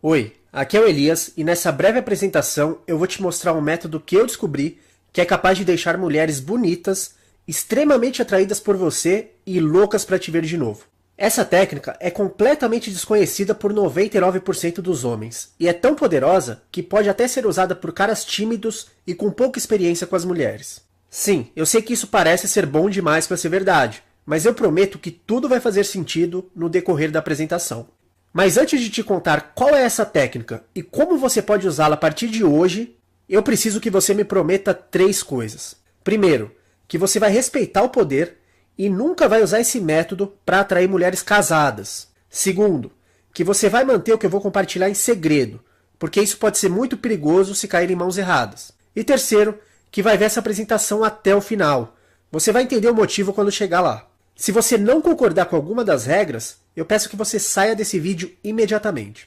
Oi, aqui é o Elias e nessa breve apresentação eu vou te mostrar um método que eu descobri que é capaz de deixar mulheres bonitas, extremamente atraídas por você e loucas para te ver de novo. Essa técnica é completamente desconhecida por 99% dos homens e é tão poderosa que pode até ser usada por caras tímidos e com pouca experiência com as mulheres. Sim, eu sei que isso parece ser bom demais para ser verdade, mas eu prometo que tudo vai fazer sentido no decorrer da apresentação. Mas antes de te contar qual é essa técnica e como você pode usá-la a partir de hoje, eu preciso que você me prometa 3 coisas. Primeiro, que você vai respeitar o poder e nunca vai usar esse método para atrair mulheres casadas. Segundo, que você vai manter o que eu vou compartilhar em segredo, porque isso pode ser muito perigoso se cair em mãos erradas. E terceiro, que vai ver essa apresentação até o final. Você vai entender o motivo quando chegar lá. Se você não concordar com alguma das regras, eu peço que você saia desse vídeo imediatamente.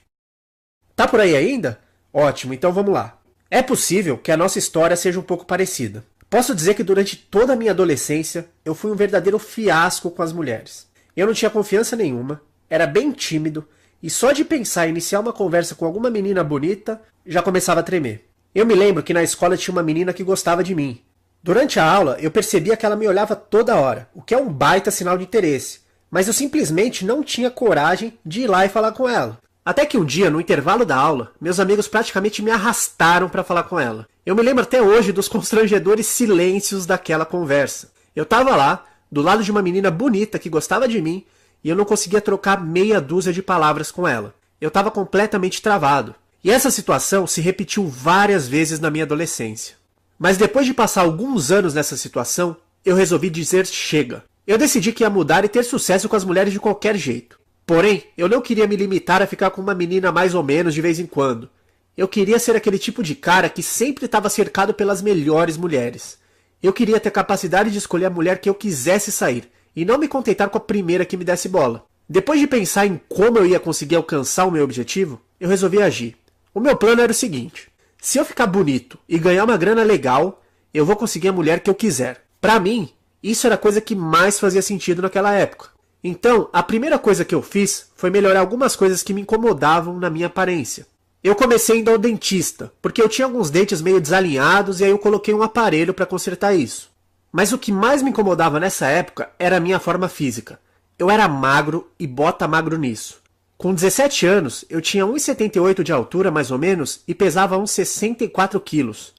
Tá por aí ainda? Ótimo, então vamos lá. É possível que a nossa história seja um pouco parecida. Posso dizer que durante toda a minha adolescência, eu fui um verdadeiro fiasco com as mulheres. Eu não tinha confiança nenhuma, era bem tímido, e só de pensar em iniciar uma conversa com alguma menina bonita, já começava a tremer. Eu me lembro que na escola tinha uma menina que gostava de mim. Durante a aula, eu percebia que ela me olhava toda hora, o que é um baita sinal de interesse, mas eu simplesmente não tinha coragem de ir lá e falar com ela. Até que um dia, no intervalo da aula, meus amigos praticamente me arrastaram para falar com ela. Eu me lembro até hoje dos constrangedores silêncios daquela conversa. Eu estava lá, do lado de uma menina bonita que gostava de mim, e eu não conseguia trocar meia dúzia de palavras com ela. Eu estava completamente travado. E essa situação se repetiu várias vezes na minha adolescência. Mas depois de passar alguns anos nessa situação, eu resolvi dizer chega. Eu decidi que ia mudar e ter sucesso com as mulheres de qualquer jeito. Porém, eu não queria me limitar a ficar com uma menina mais ou menos de vez em quando. Eu queria ser aquele tipo de cara que sempre estava cercado pelas melhores mulheres. Eu queria ter capacidade de escolher a mulher que eu quisesse sair, e não me contentar com a primeira que me desse bola. Depois de pensar em como eu ia conseguir alcançar o meu objetivo, eu resolvi agir. O meu plano era o seguinte: se eu ficar bonito e ganhar uma grana legal, eu vou conseguir a mulher que eu quiser. Pra mim, isso era a coisa que mais fazia sentido naquela época. Então, a primeira coisa que eu fiz foi melhorar algumas coisas que me incomodavam na minha aparência. Eu comecei indo ao dentista, porque eu tinha alguns dentes meio desalinhados e aí eu coloquei um aparelho para consertar isso. Mas o que mais me incomodava nessa época era a minha forma física. Eu era magro e bota magro nisso. Com 17 anos, eu tinha 1,78 de altura mais ou menos e pesava uns 64 quilos.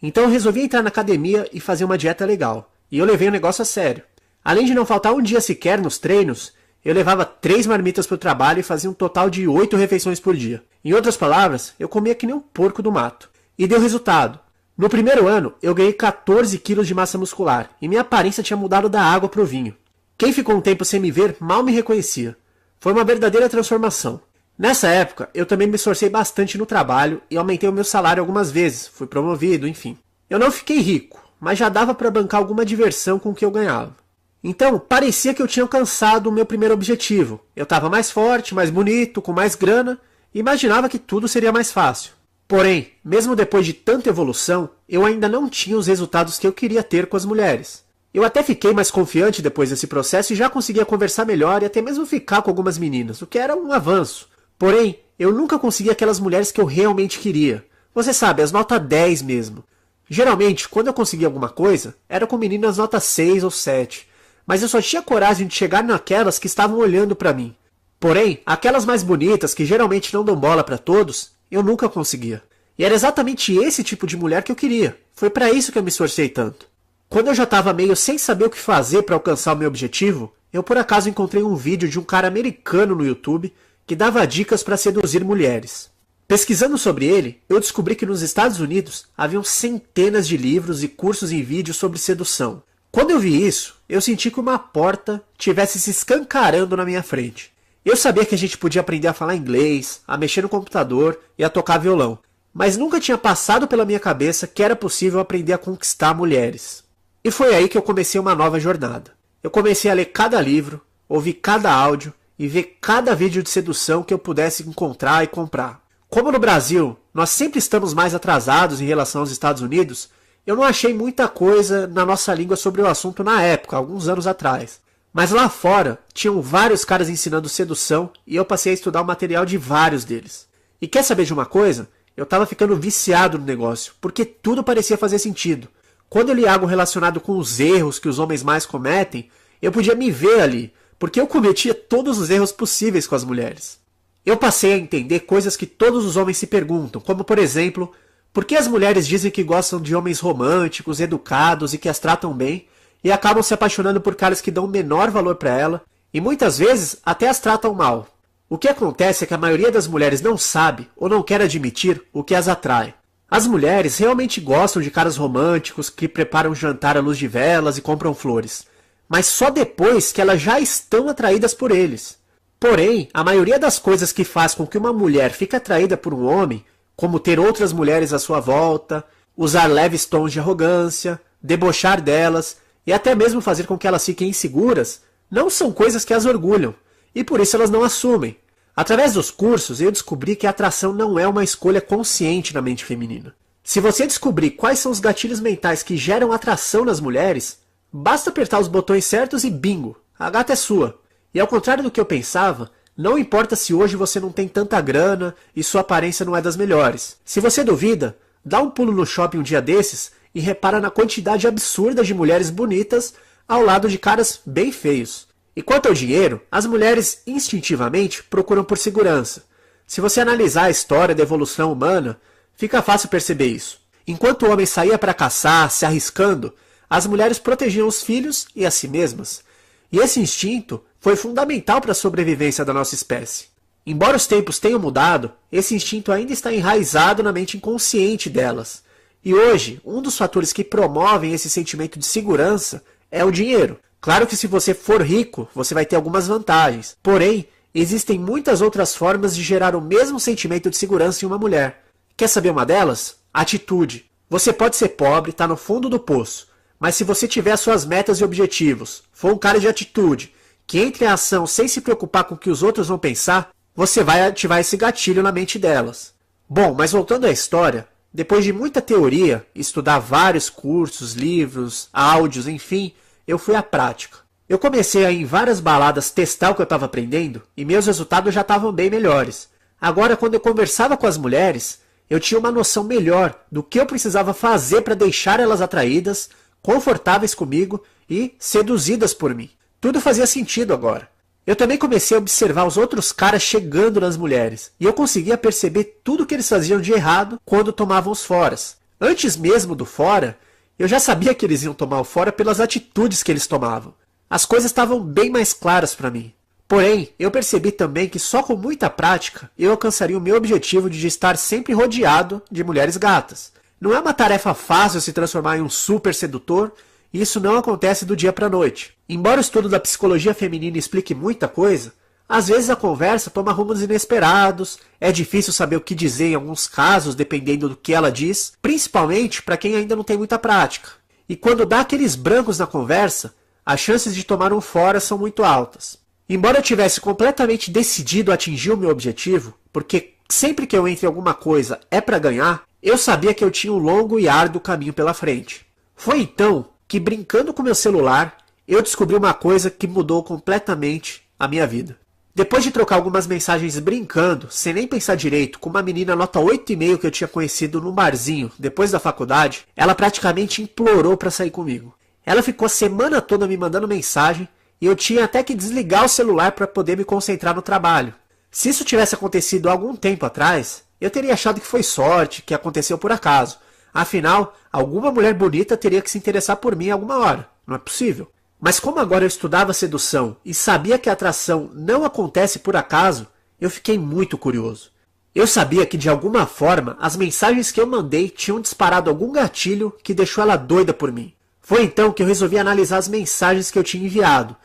Então eu resolvi entrar na academia e fazer uma dieta legal. E eu levei o negócio a sério. Além de não faltar um dia sequer nos treinos, eu levava 3 marmitas para o trabalho e fazia um total de 8 refeições por dia. Em outras palavras, eu comia que nem um porco do mato. E deu resultado. No primeiro ano, eu ganhei 14 quilos de massa muscular e minha aparência tinha mudado da água para o vinho. Quem ficou um tempo sem me ver mal me reconhecia. Foi uma verdadeira transformação. Nessa época, eu também me esforcei bastante no trabalho e aumentei o meu salário algumas vezes, fui promovido, enfim. Eu não fiquei rico, mas já dava para bancar alguma diversão com o que eu ganhava. Então, parecia que eu tinha alcançado o meu primeiro objetivo. Eu estava mais forte, mais bonito, com mais grana, e imaginava que tudo seria mais fácil. Porém, mesmo depois de tanta evolução, eu ainda não tinha os resultados que eu queria ter com as mulheres. Eu até fiquei mais confiante depois desse processo e já conseguia conversar melhor e até mesmo ficar com algumas meninas, o que era um avanço. Porém, eu nunca consegui aquelas mulheres que eu realmente queria. Você sabe, as nota 10 mesmo. Geralmente, quando eu conseguia alguma coisa, era com meninas nota 6 ou 7. Mas eu só tinha coragem de chegar naquelas que estavam olhando para mim. Porém, aquelas mais bonitas, que geralmente não dão bola para todos, eu nunca conseguia. E era exatamente esse tipo de mulher que eu queria. Foi para isso que eu me esforcei tanto. Quando eu já estava meio sem saber o que fazer para alcançar o meu objetivo, eu por acaso encontrei um vídeo de um cara americano no YouTube que dava dicas para seduzir mulheres. Pesquisando sobre ele, eu descobri que nos Estados Unidos haviam centenas de livros e cursos em vídeo sobre sedução. Quando eu vi isso, eu senti que uma porta tivesse se escancarando na minha frente. Eu sabia que a gente podia aprender a falar inglês, a mexer no computador e a tocar violão, mas nunca tinha passado pela minha cabeça que era possível aprender a conquistar mulheres. E foi aí que eu comecei uma nova jornada. Eu comecei a ler cada livro, ouvir cada áudio e ver cada vídeo de sedução que eu pudesse encontrar e comprar. Como no Brasil, nós sempre estamos mais atrasados em relação aos Estados Unidos, eu não achei muita coisa na nossa língua sobre o assunto na época, alguns anos atrás. Mas lá fora, tinham vários caras ensinando sedução e eu passei a estudar o material de vários deles. E quer saber de uma coisa? Eu tava ficando viciado no negócio, porque tudo parecia fazer sentido. Quando eu li algo relacionado com os erros que os homens mais cometem, eu podia me ver ali, porque eu cometia todos os erros possíveis com as mulheres. Eu passei a entender coisas que todos os homens se perguntam, como por exemplo, por que as mulheres dizem que gostam de homens românticos, educados e que as tratam bem, e acabam se apaixonando por caras que dão menor valor para ela, e muitas vezes até as tratam mal. O que acontece é que a maioria das mulheres não sabe ou não quer admitir o que as atrai. As mulheres realmente gostam de caras românticos que preparam jantar à luz de velas e compram flores, mas só depois que elas já estão atraídas por eles. Porém, a maioria das coisas que faz com que uma mulher fique atraída por um homem, como ter outras mulheres à sua volta, usar leves tons de arrogância, debochar delas e até mesmo fazer com que elas fiquem inseguras, não são coisas que as orgulham, e por isso elas não assumem. Através dos cursos, eu descobri que a atração não é uma escolha consciente na mente feminina. Se você descobrir quais são os gatilhos mentais que geram atração nas mulheres, basta apertar os botões certos e bingo, a gata é sua. E ao contrário do que eu pensava, não importa se hoje você não tem tanta grana e sua aparência não é das melhores. Se você duvida, dá um pulo no shopping um dia desses e repara na quantidade absurda de mulheres bonitas ao lado de caras bem feios. E quanto ao dinheiro, as mulheres instintivamente procuram por segurança. Se você analisar a história da evolução humana, fica fácil perceber isso. Enquanto o homem saía para caçar, se arriscando, as mulheres protegiam os filhos e a si mesmas. E esse instinto foi fundamental para a sobrevivência da nossa espécie. Embora os tempos tenham mudado, esse instinto ainda está enraizado na mente inconsciente delas. E hoje, um dos fatores que promovem esse sentimento de segurança é o dinheiro. Claro que se você for rico, você vai ter algumas vantagens. Porém, existem muitas outras formas de gerar o mesmo sentimento de segurança em uma mulher. Quer saber uma delas? Atitude. Você pode ser pobre, estar no fundo do poço, mas se você tiver suas metas e objetivos, for um cara de atitude, que entre em ação sem se preocupar com o que os outros vão pensar, você vai ativar esse gatilho na mente delas. Bom, mas voltando à história, depois de muita teoria, estudar vários cursos, livros, áudios, enfim, eu fui à prática. Eu comecei a ir em várias baladas testar o que eu estava aprendendo e meus resultados já estavam bem melhores. Agora, quando eu conversava com as mulheres, eu tinha uma noção melhor do que eu precisava fazer para deixar elas atraídas, confortáveis comigo e seduzidas por mim. Tudo fazia sentido agora. Eu também comecei a observar os outros caras chegando nas mulheres e eu conseguia perceber tudo que eles faziam de errado quando tomavam os foras. Antes mesmo do fora, eu já sabia que eles iam tomar o fora pelas atitudes que eles tomavam. As coisas estavam bem mais claras para mim. Porém, eu percebi também que só com muita prática eu alcançaria o meu objetivo de estar sempre rodeado de mulheres gatas. Não é uma tarefa fácil se transformar em um super sedutor, e isso não acontece do dia para a noite. Embora o estudo da psicologia feminina explique muita coisa, às vezes a conversa toma rumos inesperados, é difícil saber o que dizer em alguns casos dependendo do que ela diz, principalmente para quem ainda não tem muita prática. E quando dá aqueles brancos na conversa, as chances de tomar um fora são muito altas. Embora eu tivesse completamente decidido a atingir o meu objetivo, porque sempre que eu entro em alguma coisa é para ganhar, eu sabia que eu tinha um longo e árduo caminho pela frente. Foi então que, brincando com meu celular, eu descobri uma coisa que mudou completamente a minha vida. Depois de trocar algumas mensagens brincando, sem nem pensar direito, com uma menina nota 8,5 que eu tinha conhecido num barzinho depois da faculdade, ela praticamente implorou para sair comigo. Ela ficou a semana toda me mandando mensagem e eu tinha até que desligar o celular para poder me concentrar no trabalho. Se isso tivesse acontecido há algum tempo atrás, eu teria achado que foi sorte, que aconteceu por acaso. Afinal, alguma mulher bonita teria que se interessar por mim alguma hora. Não é possível. Mas como agora eu estudava sedução e sabia que a atração não acontece por acaso, eu fiquei muito curioso. Eu sabia que de alguma forma as mensagens que eu mandei tinham disparado algum gatilho que deixou ela doida por mim. Foi então que eu resolvi analisar as mensagens que eu tinha enviado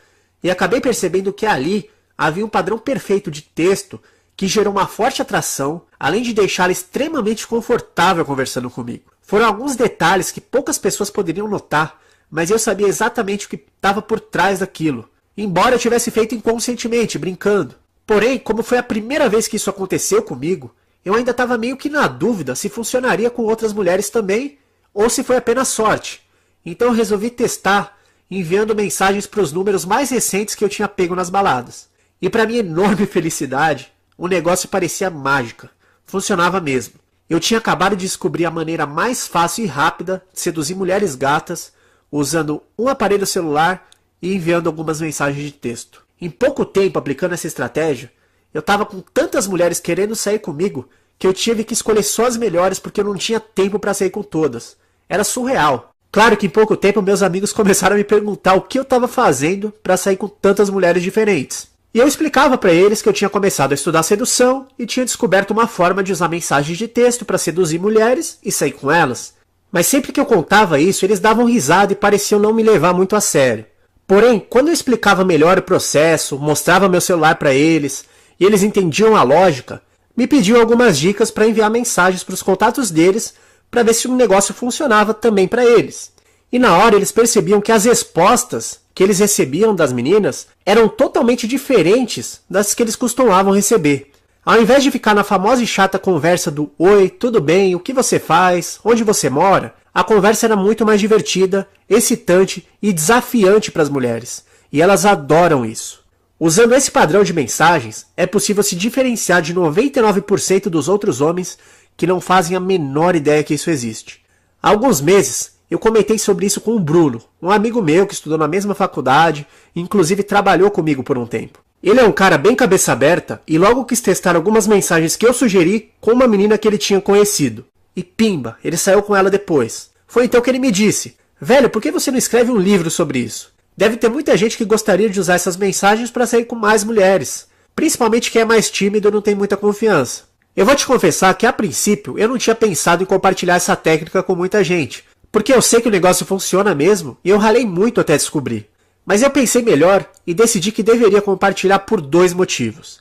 e acabei percebendo que ali havia um padrão perfeito de texto que gerou uma forte atração, além de deixá-la extremamente confortável conversando comigo. Foram alguns detalhes que poucas pessoas poderiam notar, mas eu sabia exatamente o que estava por trás daquilo, embora eu tivesse feito inconscientemente, brincando. Porém, como foi a primeira vez que isso aconteceu comigo, eu ainda estava meio que na dúvida se funcionaria com outras mulheres também, ou se foi apenas sorte. Então eu resolvi testar, enviando mensagens para os números mais recentes que eu tinha pego nas baladas. E para minha enorme felicidade, o negócio parecia mágica. funcionava mesmo. Eu tinha acabado de descobrir a maneira mais fácil e rápida de seduzir mulheres gatas usando um aparelho celular e enviando algumas mensagens de texto. Em pouco tempo aplicando essa estratégia, eu estava com tantas mulheres querendo sair comigo que eu tive que escolher só as melhores porque eu não tinha tempo para sair com todas. Era surreal. Claro que em pouco tempo meus amigos começaram a me perguntar o que eu estava fazendo para sair com tantas mulheres diferentes. E eu explicava para eles que eu tinha começado a estudar sedução e tinha descoberto uma forma de usar mensagens de texto para seduzir mulheres e sair com elas. Mas sempre que eu contava isso, eles davam risada e pareciam não me levar muito a sério. Porém, quando eu explicava melhor o processo, mostrava meu celular para eles e eles entendiam a lógica, me pediam algumas dicas para enviar mensagens para os contatos deles para ver se o negócio funcionava também para eles. E na hora eles percebiam que as respostas que eles recebiam das meninas eram totalmente diferentes das que eles costumavam receber. Ao invés de ficar na famosa e chata conversa do "Oi, tudo bem? O que você faz? Onde você mora?", a conversa era muito mais divertida, excitante e desafiante para as mulheres. E elas adoram isso. Usando esse padrão de mensagens, é possível se diferenciar de 99% dos outros homens que não fazem a menor ideia que isso existe. Há alguns meses, eu comentei sobre isso com o Bruno, um amigo meu que estudou na mesma faculdade e inclusive trabalhou comigo por um tempo. Ele é um cara bem cabeça aberta e logo quis testar algumas mensagens que eu sugeri com uma menina que ele tinha conhecido. E pimba, ele saiu com ela depois. Foi então que ele me disse: "Velho, por que você não escreve um livro sobre isso? Deve ter muita gente que gostaria de usar essas mensagens para sair com mais mulheres. Principalmente quem é mais tímido e não tem muita confiança." Eu vou te confessar que a princípio eu não tinha pensado em compartilhar essa técnica com muita gente, porque eu sei que o negócio funciona mesmo e eu ralei muito até descobrir. Mas eu pensei melhor e decidi que deveria compartilhar por 2 motivos.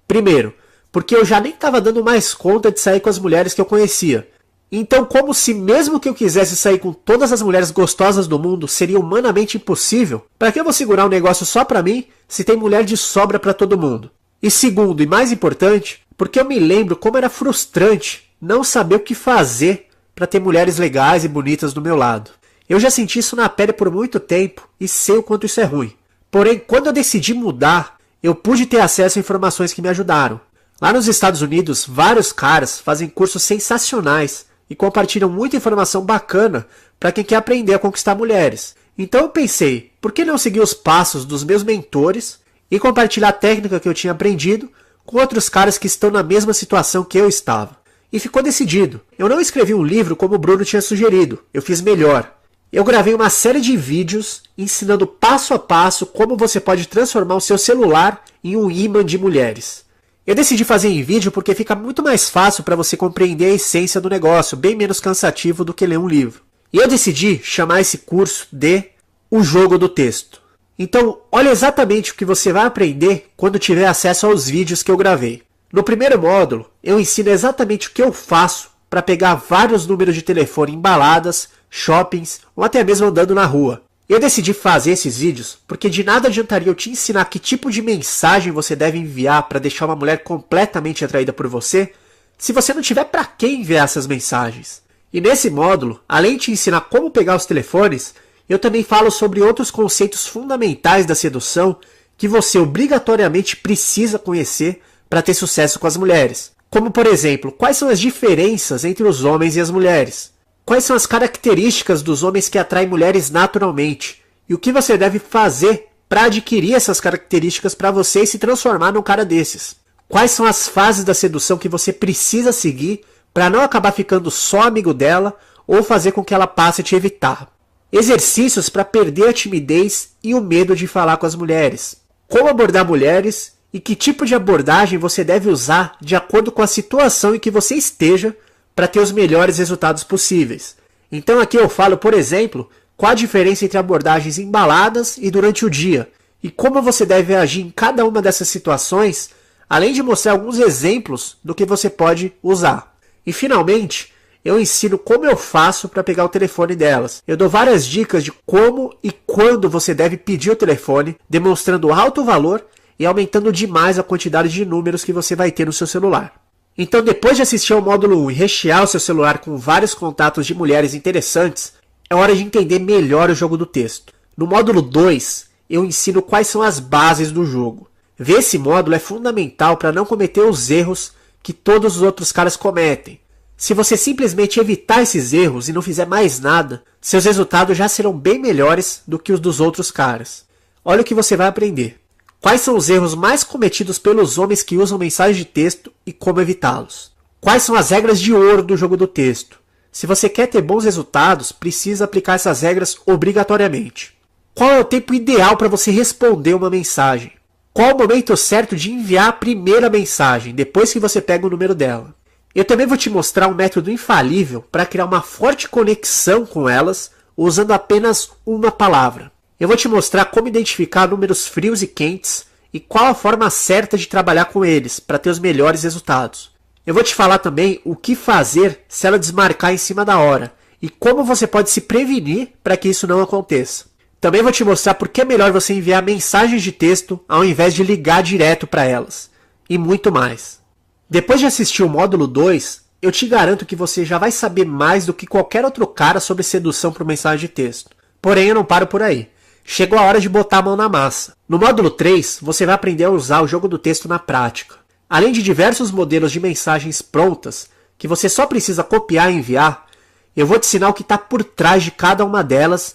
Primeiro, porque eu já nem estava dando mais conta de sair com as mulheres que eu conhecia. Então, como se mesmo que eu quisesse sair com todas as mulheres gostosas do mundo seria humanamente impossível, para que eu vou segurar um negócio só para mim se tem mulher de sobra para todo mundo? E segundo, e mais importante, porque eu me lembro como era frustrante não saber o que fazer para ter mulheres legais e bonitas do meu lado. Eu já senti isso na pele por muito tempo e sei o quanto isso é ruim. Porém, quando eu decidi mudar, eu pude ter acesso a informações que me ajudaram. Lá nos Estados Unidos, vários caras fazem cursos sensacionais e compartilham muita informação bacana para quem quer aprender a conquistar mulheres. Então eu pensei, por que não seguir os passos dos meus mentores e compartilhar a técnica que eu tinha aprendido com outros caras que estão na mesma situação que eu estava? E ficou decidido. Eu não escrevi um livro como o Bruno tinha sugerido, eu fiz melhor. Eu gravei uma série de vídeos ensinando passo a passo como você pode transformar o seu celular em um ímã de mulheres. Eu decidi fazer em vídeo porque fica muito mais fácil para você compreender a essência do negócio, bem menos cansativo do que ler um livro. E eu decidi chamar esse curso de O Jogo do Texto. Então, olha exatamente o que você vai aprender quando tiver acesso aos vídeos que eu gravei. No primeiro módulo, eu ensino exatamente o que eu faço para pegar vários números de telefone em baladas, shoppings ou até mesmo andando na rua. Eu decidi fazer esses vídeos porque de nada adiantaria eu te ensinar que tipo de mensagem você deve enviar para deixar uma mulher completamente atraída por você, se você não tiver para quem enviar essas mensagens. E nesse módulo, além de te ensinar como pegar os telefones, eu também falo sobre outros conceitos fundamentais da sedução que você obrigatoriamente precisa conhecer para ter sucesso com as mulheres. Como, por exemplo, quais são as diferenças entre os homens e as mulheres? Quais são as características dos homens que atraem mulheres naturalmente? E o que você deve fazer para adquirir essas características para você se transformar num cara desses? Quais são as fases da sedução que você precisa seguir para não acabar ficando só amigo dela ou fazer com que ela passe a te evitar? Exercícios para perder a timidez e o medo de falar com as mulheres. Como abordar mulheres e que tipo de abordagem você deve usar de acordo com a situação em que você esteja para ter os melhores resultados possíveis. Então aqui eu falo, por exemplo, qual a diferença entre abordagens em baladas e durante o dia, e como você deve agir em cada uma dessas situações, além de mostrar alguns exemplos do que você pode usar. E finalmente, eu ensino como eu faço para pegar o telefone delas. Eu dou várias dicas de como e quando você deve pedir o telefone, demonstrando alto valor e aumentando demais a quantidade de números que você vai ter no seu celular. Então, depois de assistir ao módulo 1 e rechear o seu celular com vários contatos de mulheres interessantes, é hora de entender melhor o jogo do texto. No módulo 2, eu ensino quais são as bases do jogo. Ver esse módulo é fundamental para não cometer os erros que todos os outros caras cometem. Se você simplesmente evitar esses erros e não fizer mais nada, seus resultados já serão bem melhores do que os dos outros caras. Olha o que você vai aprender. Quais são os erros mais cometidos pelos homens que usam mensagens de texto e como evitá-los? Quais são as regras de ouro do jogo do texto? Se você quer ter bons resultados, precisa aplicar essas regras obrigatoriamente. Qual é o tempo ideal para você responder uma mensagem? Qual o momento certo de enviar a primeira mensagem, depois que você pega o número dela? Eu também vou te mostrar um método infalível para criar uma forte conexão com elas, usando apenas uma palavra. Eu vou te mostrar como identificar números frios e quentes e qual a forma certa de trabalhar com eles para ter os melhores resultados. Eu vou te falar também o que fazer se ela desmarcar em cima da hora e como você pode se prevenir para que isso não aconteça. Também vou te mostrar por que é melhor você enviar mensagens de texto ao invés de ligar direto para elas. E muito mais. Depois de assistir o módulo 2, eu te garanto que você já vai saber mais do que qualquer outro cara sobre sedução por mensagem de texto. Porém, eu não paro por aí. Chegou a hora de botar a mão na massa. No módulo 3, você vai aprender a usar o jogo do texto na prática. Além de diversos modelos de mensagens prontas, que você só precisa copiar e enviar, eu vou te ensinar o que está por trás de cada uma delas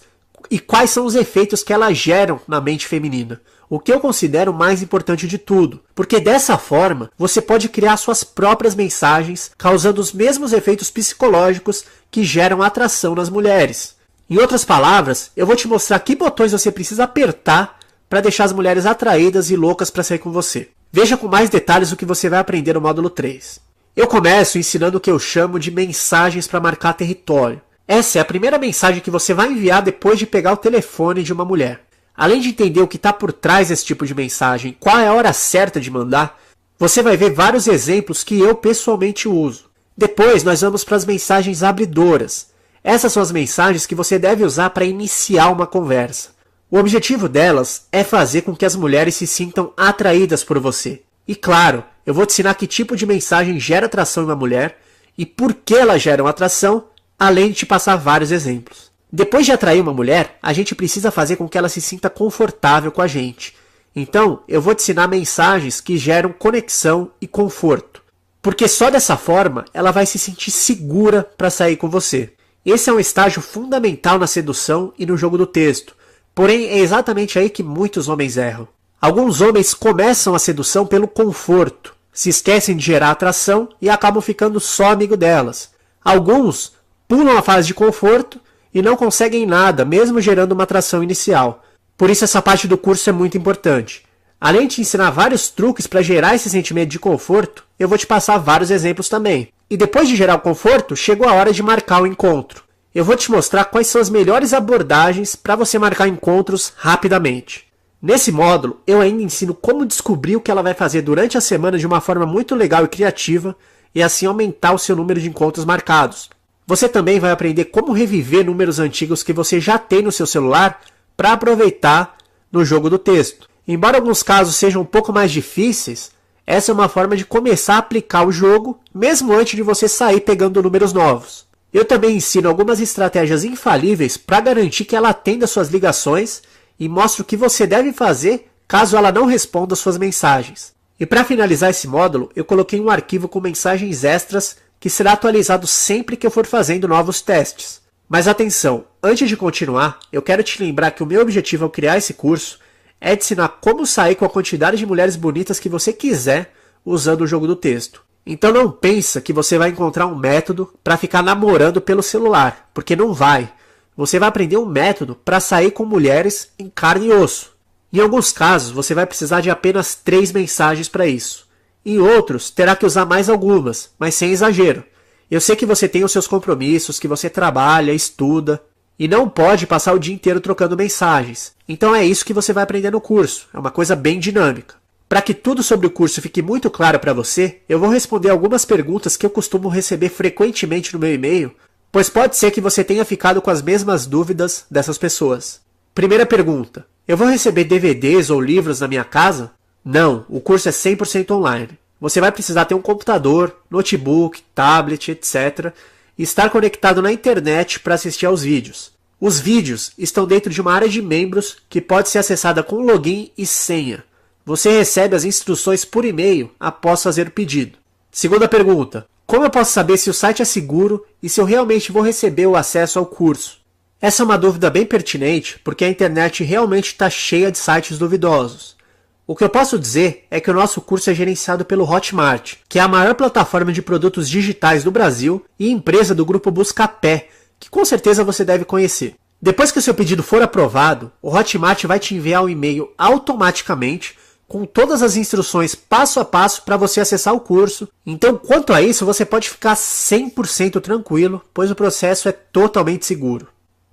e quais são os efeitos que elas geram na mente feminina. O que eu considero mais importante de tudo, porque dessa forma você pode criar suas próprias mensagens, causando os mesmos efeitos psicológicos que geram atração nas mulheres. Em outras palavras, eu vou te mostrar que botões você precisa apertar para deixar as mulheres atraídas e loucas para sair com você. Veja com mais detalhes o que você vai aprender no módulo 3. Eu começo ensinando o que eu chamo de mensagens para marcar território. Essa é a primeira mensagem que você vai enviar depois de pegar o telefone de uma mulher. Além de entender o que está por trás desse tipo de mensagem, qual é a hora certa de mandar, você vai ver vários exemplos que eu pessoalmente uso. Depois nós vamos para as mensagens abridoras. Essas são as mensagens que você deve usar para iniciar uma conversa. O objetivo delas é fazer com que as mulheres se sintam atraídas por você. E claro, eu vou te ensinar que tipo de mensagem gera atração em uma mulher e por que elas geram atração, além de te passar vários exemplos. Depois de atrair uma mulher, a gente precisa fazer com que ela se sinta confortável com a gente. Então, eu vou te ensinar mensagens que geram conexão e conforto. Porque só dessa forma, ela vai se sentir segura para sair com você. Esse é um estágio fundamental na sedução e no jogo do texto. Porém, é exatamente aí que muitos homens erram. Alguns homens começam a sedução pelo conforto, se esquecem de gerar atração e acabam ficando só amigo delas. Alguns pulam a fase de conforto e não conseguem nada, mesmo gerando uma atração inicial. Por isso essa parte do curso é muito importante. Além de te ensinar vários truques para gerar esse sentimento de conforto, eu vou te passar vários exemplos também. E depois de gerar o conforto, chegou a hora de marcar o encontro. Eu vou te mostrar quais são as melhores abordagens para você marcar encontros rapidamente. Nesse módulo, eu ainda ensino como descobrir o que ela vai fazer durante a semana de uma forma muito legal e criativa e assim aumentar o seu número de encontros marcados. Você também vai aprender como reviver números antigos que você já tem no seu celular para aproveitar no jogo do texto. Embora alguns casos sejam um pouco mais difíceis, essa é uma forma de começar a aplicar o jogo mesmo antes de você sair pegando números novos. Eu também ensino algumas estratégias infalíveis para garantir que ela atenda suas ligações e mostro o que você deve fazer caso ela não responda suas mensagens. E para finalizar esse módulo, eu coloquei um arquivo com mensagens extras que será atualizado sempre que eu for fazendo novos testes. Mas atenção, antes de continuar, eu quero te lembrar que o meu objetivo ao criar esse curso é te ensinar como sair com a quantidade de mulheres bonitas que você quiser usando o jogo do texto. Então não pensa que você vai encontrar um método para ficar namorando pelo celular, porque não vai. Você vai aprender um método para sair com mulheres em carne e osso. Em alguns casos, você vai precisar de apenas 3 mensagens para isso. Em outros, terá que usar mais algumas, mas sem exagero. Eu sei que você tem os seus compromissos, que você trabalha, estuda, e não pode passar o dia inteiro trocando mensagens. Então é isso que você vai aprender no curso. É uma coisa bem dinâmica. Para que tudo sobre o curso fique muito claro para você, eu vou responder algumas perguntas que eu costumo receber frequentemente no meu e-mail, pois pode ser que você tenha ficado com as mesmas dúvidas dessas pessoas. Primeira pergunta: eu vou receber DVDs ou livros na minha casa? Não, o curso é 100% online. Você vai precisar ter um computador, notebook, tablet, etc. e estar conectado na internet para assistir aos vídeos. Os vídeos estão dentro de uma área de membros que pode ser acessada com login e senha. Você recebe as instruções por e-mail após fazer o pedido. Segunda pergunta: como eu posso saber se o site é seguro e se eu realmente vou receber o acesso ao curso? Essa é uma dúvida bem pertinente porque a internet realmente está cheia de sites duvidosos. O que eu posso dizer é que o nosso curso é gerenciado pelo Hotmart, que é a maior plataforma de produtos digitais do Brasil e empresa do grupo Buscapé, que com certeza você deve conhecer. Depois que o seu pedido for aprovado, o Hotmart vai te enviar um e-mail automaticamente com todas as instruções passo a passo para você acessar o curso. Então, quanto a isso, você pode ficar 100% tranquilo, pois o processo é totalmente seguro.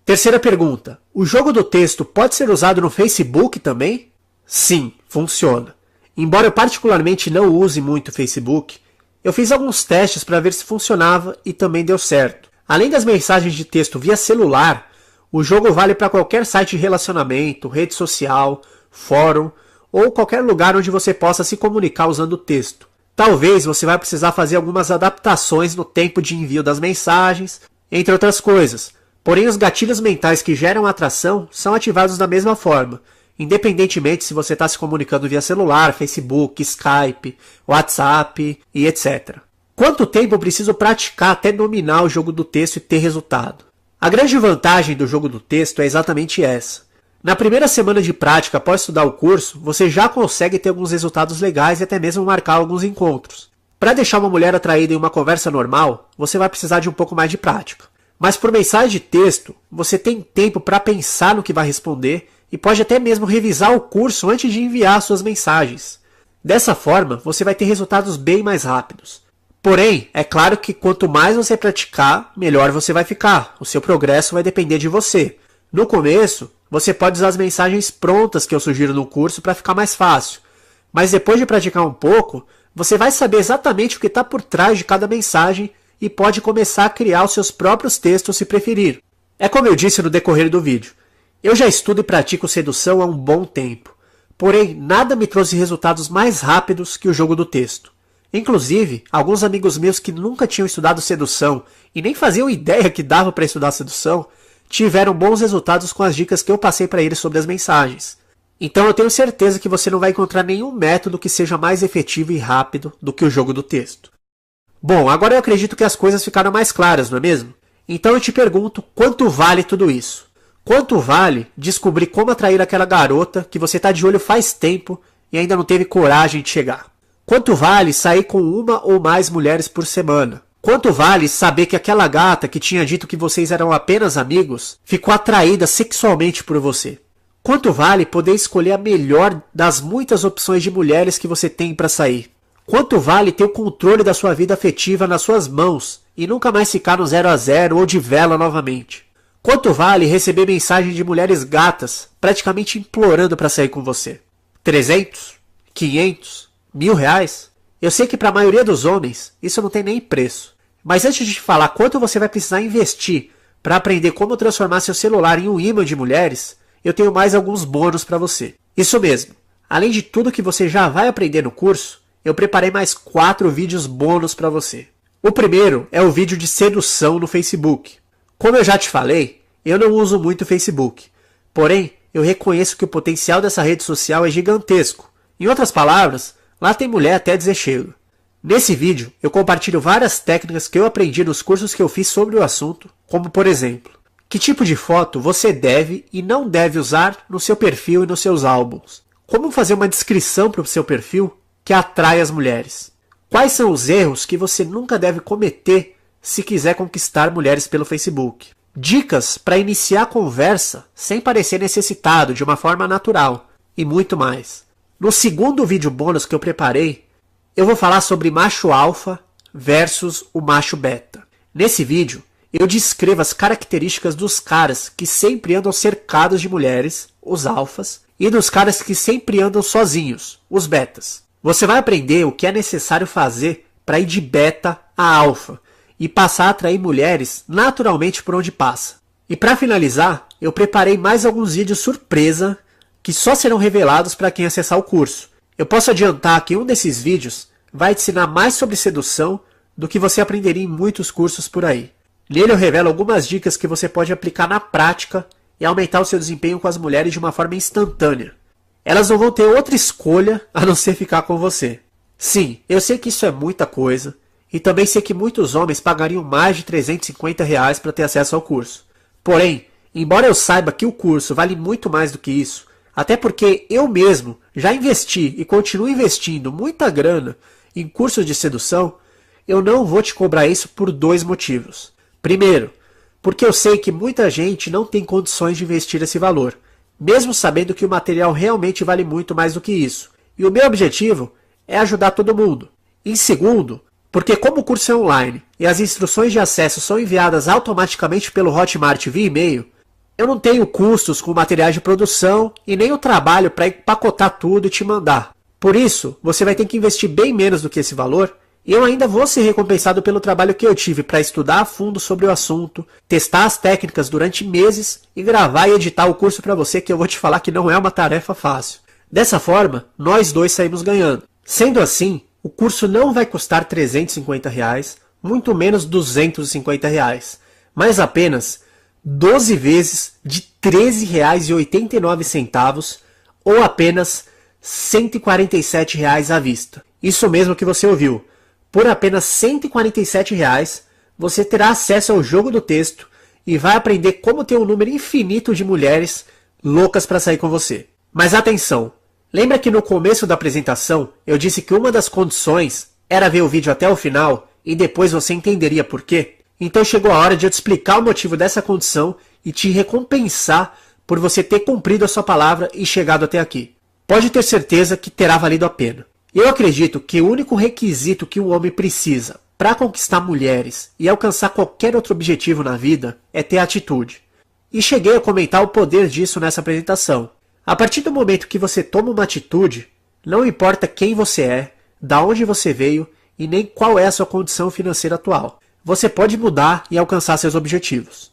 Terceira pergunta: o jogo do texto pode ser usado no Facebook também? Sim, funciona. Embora eu particularmente não use muito o Facebook, eu fiz alguns testes para ver se funcionava e também deu certo. Além das mensagens de texto via celular, o jogo vale para qualquer site de relacionamento, rede social, fórum ou qualquer lugar onde você possa se comunicar usando o texto. Talvez você vai precisar fazer algumas adaptações no tempo de envio das mensagens, entre outras coisas. Porém, os gatilhos mentais que geram atração são ativados da mesma forma, independentemente se você está se comunicando via celular, Facebook, Skype, WhatsApp e etc. Quanto tempo eu preciso praticar até dominar o jogo do texto e ter resultado? A grande vantagem do jogo do texto é exatamente essa. Na primeira semana de prática após estudar o curso, você já consegue ter alguns resultados legais e até mesmo marcar alguns encontros. Para deixar uma mulher atraída em uma conversa normal, você vai precisar de um pouco mais de prática. Mas por mensagem de texto, você tem tempo para pensar no que vai responder e pode até mesmo revisar o curso antes de enviar suas mensagens. Dessa forma, você vai ter resultados bem mais rápidos. Porém, é claro que quanto mais você praticar, melhor você vai ficar. O seu progresso vai depender de você. No começo, você pode usar as mensagens prontas que eu sugiro no curso para ficar mais fácil. Mas depois de praticar um pouco, você vai saber exatamente o que está por trás de cada mensagem e pode começar a criar os seus próprios textos se preferir. É como eu disse no decorrer do vídeo. Eu já estudo e pratico sedução há um bom tempo. Porém, nada me trouxe resultados mais rápidos que o jogo do texto. Inclusive, alguns amigos meus que nunca tinham estudado sedução e nem faziam ideia que dava para estudar sedução, tiveram bons resultados com as dicas que eu passei para eles sobre as mensagens. Então eu tenho certeza que você não vai encontrar nenhum método que seja mais efetivo e rápido do que o jogo do texto. Bom, agora eu acredito que as coisas ficaram mais claras, não é mesmo? Então eu te pergunto, quanto vale tudo isso? Quanto vale descobrir como atrair aquela garota que você está de olho faz tempo e ainda não teve coragem de chegar? Quanto vale sair com uma ou mais mulheres por semana? Quanto vale saber que aquela gata que tinha dito que vocês eram apenas amigos ficou atraída sexualmente por você? Quanto vale poder escolher a melhor das muitas opções de mulheres que você tem para sair? Quanto vale ter o controle da sua vida afetiva nas suas mãos e nunca mais ficar no 0 a 0 ou de vela novamente? Quanto vale receber mensagem de mulheres gatas praticamente implorando para sair com você? 300? 500? R$1.000? Eu sei que para a maioria dos homens isso não tem nem preço. Mas antes de te falar quanto você vai precisar investir para aprender como transformar seu celular em um imã de mulheres, eu tenho mais alguns bônus para você. Isso mesmo, além de tudo que você já vai aprender no curso, eu preparei mais 4 vídeos bônus para você. O primeiro é o vídeo de sedução no Facebook. Como eu já te falei, eu não uso muito o Facebook. Porém, eu reconheço que o potencial dessa rede social é gigantesco. Em outras palavras, lá tem mulher até dizer chega. Nesse vídeo, eu compartilho várias técnicas que eu aprendi nos cursos que eu fiz sobre o assunto, como por exemplo, que tipo de foto você deve e não deve usar no seu perfil e nos seus álbuns. Como fazer uma descrição para o seu perfil que atrai as mulheres. Quais são os erros que você nunca deve cometer se quiser conquistar mulheres pelo Facebook. Dicas para iniciar a conversa sem parecer necessitado de uma forma natural. E muito mais. No segundo vídeo bônus que eu preparei, eu vou falar sobre macho alfa versus o macho beta. Nesse vídeo, eu descrevo as características dos caras que sempre andam cercados de mulheres, os alfas, e dos caras que sempre andam sozinhos, os betas. Você vai aprender o que é necessário fazer para ir de beta a alfa e passar a atrair mulheres naturalmente por onde passa. E para finalizar, eu preparei mais alguns vídeos surpresa que só serão revelados para quem acessar o curso. Eu posso adiantar que um desses vídeos vai te ensinar mais sobre sedução do que você aprenderia em muitos cursos por aí. Nele eu revelo algumas dicas que você pode aplicar na prática e aumentar o seu desempenho com as mulheres de uma forma instantânea. Elas não vão ter outra escolha a não ser ficar com você. Sim, eu sei que isso é muita coisa, e também sei que muitos homens pagariam mais de R$ 350 para ter acesso ao curso. Porém, embora eu saiba que o curso vale muito mais do que isso, até porque eu mesmo já investi e continuo investindo muita grana em cursos de sedução, eu não vou te cobrar isso por dois motivos. Primeiro, porque eu sei que muita gente não tem condições de investir esse valor, mesmo sabendo que o material realmente vale muito mais do que isso. E o meu objetivo é ajudar todo mundo. Em segundo, porque como o curso é online e as instruções de acesso são enviadas automaticamente pelo Hotmart via e-mail, eu não tenho custos com materiais de produção e nem o trabalho para empacotar tudo e te mandar. Por isso, você vai ter que investir bem menos do que esse valor e eu ainda vou ser recompensado pelo trabalho que eu tive para estudar a fundo sobre o assunto, testar as técnicas durante meses e gravar e editar o curso para você, que eu vou te falar que não é uma tarefa fácil. Dessa forma, nós dois saímos ganhando. Sendo assim, o curso não vai custar R$ 350, muito menos R$ 250, mas apenas 12 vezes de R$ 13,89 ou apenas R$ 147 à vista. Isso mesmo que você ouviu. Por apenas R$ 147, você terá acesso ao jogo do texto e vai aprender como ter um número infinito de mulheres loucas para sair com você. Mas atenção! Lembra que no começo da apresentação eu disse que uma das condições era ver o vídeo até o final e depois você entenderia por quê? Então chegou a hora de eu te explicar o motivo dessa condição e te recompensar por você ter cumprido a sua palavra e chegado até aqui. Pode ter certeza que terá valido a pena. Eu acredito que o único requisito que um homem precisa para conquistar mulheres e alcançar qualquer outro objetivo na vida é ter atitude. E cheguei a comentar o poder disso nessa apresentação. A partir do momento que você toma uma atitude, não importa quem você é, da onde você veio e nem qual é a sua condição financeira atual. Você pode mudar e alcançar seus objetivos.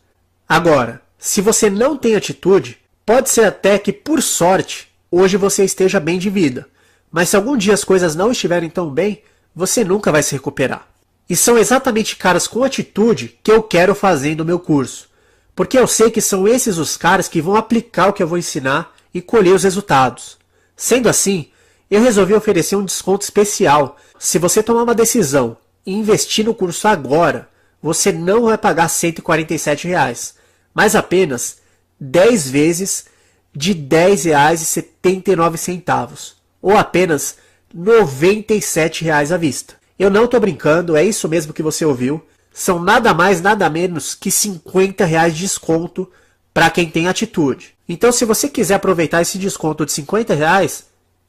Agora, se você não tem atitude, pode ser até que, por sorte, hoje você esteja bem de vida. Mas se algum dia as coisas não estiverem tão bem, você nunca vai se recuperar. E são exatamente caras com atitude que eu quero fazer no meu curso. Porque eu sei que são esses os caras que vão aplicar o que eu vou ensinar e colher os resultados. Sendo assim, eu resolvi oferecer um desconto especial. Se você tomar uma decisão e investir no curso agora, você não vai pagar R$ 147, mas apenas 10 vezes de R$ 10,79, ou apenas R$ 97 à vista. Eu não estou brincando, é isso mesmo que você ouviu. São nada mais, nada menos que R$ 50 de desconto para quem tem atitude. Então, se você quiser aproveitar esse desconto de R$ 50,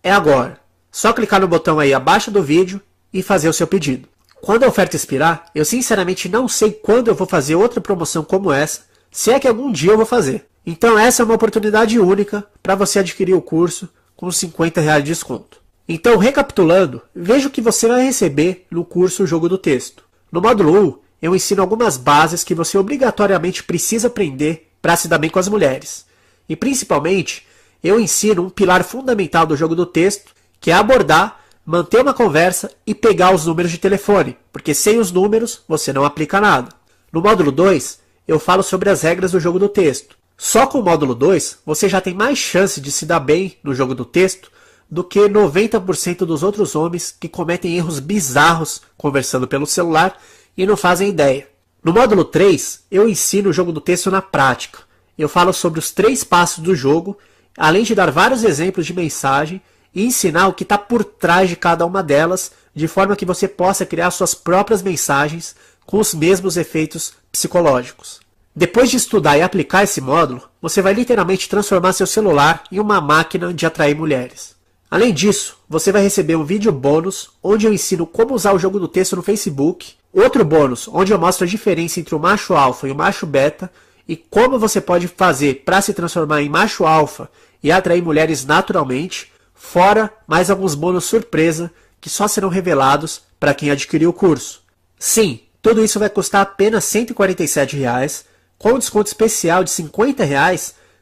é agora. Só clicar no botão aí abaixo do vídeo e fazer o seu pedido. Quando a oferta expirar, eu sinceramente não sei quando eu vou fazer outra promoção como essa, se é que algum dia eu vou fazer. Então essa é uma oportunidade única para você adquirir o curso com R$ 50 de desconto. Então, recapitulando, veja o que você vai receber no curso Jogo do Texto. No módulo 1, eu ensino algumas bases que você obrigatoriamente precisa aprender para se dar bem com as mulheres. E principalmente, eu ensino um pilar fundamental do jogo do texto, que é abordar, manter uma conversa e pegar os números de telefone, porque sem os números você não aplica nada. No módulo 2, eu falo sobre as regras do jogo do texto. Só com o módulo 2, você já tem mais chance de se dar bem no jogo do texto do que 90% dos outros homens que cometem erros bizarros conversando pelo celular e não fazem ideia. No módulo 3, eu ensino o jogo do texto na prática. Eu falo sobre os 3 passos do jogo, além de dar vários exemplos de mensagem e ensinar o que está por trás de cada uma delas, de forma que você possa criar suas próprias mensagens com os mesmos efeitos psicológicos. Depois de estudar e aplicar esse módulo, você vai literalmente transformar seu celular em uma máquina de atrair mulheres. Além disso, você vai receber um vídeo bônus, onde eu ensino como usar o jogo do texto no Facebook, outro bônus, onde eu mostro a diferença entre o macho alfa e o macho beta, e como você pode fazer para se transformar em macho alfa e atrair mulheres naturalmente, fora mais alguns bônus surpresa que só serão revelados para quem adquirir o curso. Sim, tudo isso vai custar apenas R$ 147, com um desconto especial de R$ 50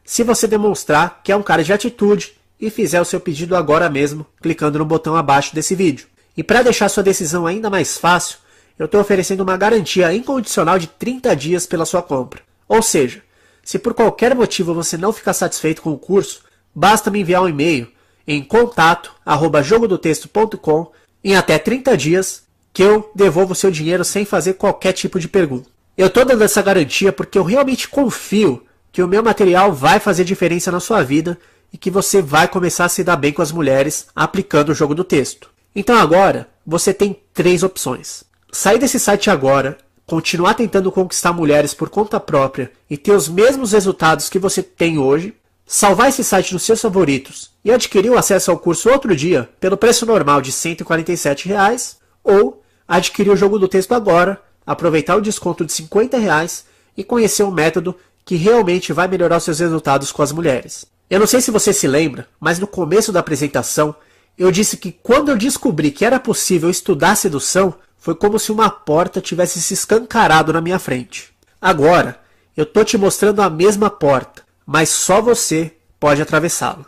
se você demonstrar que é um cara de atitude e fizer o seu pedido agora mesmo, clicando no botão abaixo desse vídeo. E para deixar sua decisão ainda mais fácil, eu estou oferecendo uma garantia incondicional de 30 dias pela sua compra. Ou seja, se por qualquer motivo você não ficar satisfeito com o curso, basta me enviar um e-mail em contato@jogodotexto.com em até 30 dias, que eu devolvo o seu dinheiro sem fazer qualquer tipo de pergunta. Eu estou dando essa garantia porque eu realmente confio que o meu material vai fazer diferença na sua vida e que você vai começar a se dar bem com as mulheres aplicando o jogo do texto. Então agora, você tem 3 opções. Sair desse site agora, continuar tentando conquistar mulheres por conta própria e ter os mesmos resultados que você tem hoje, salvar esse site nos seus favoritos e adquirir o acesso ao curso outro dia pelo preço normal de R$ 147, ou adquirir o jogo do texto agora, aproveitar o desconto de R$ 50 e conhecer um método que realmente vai melhorar os seus resultados com as mulheres. Eu não sei se você se lembra, mas no começo da apresentação eu disse que quando eu descobri que era possível estudar sedução, foi como se uma porta tivesse se escancarado na minha frente. Agora, eu tô te mostrando a mesma porta, mas só você pode atravessá-la.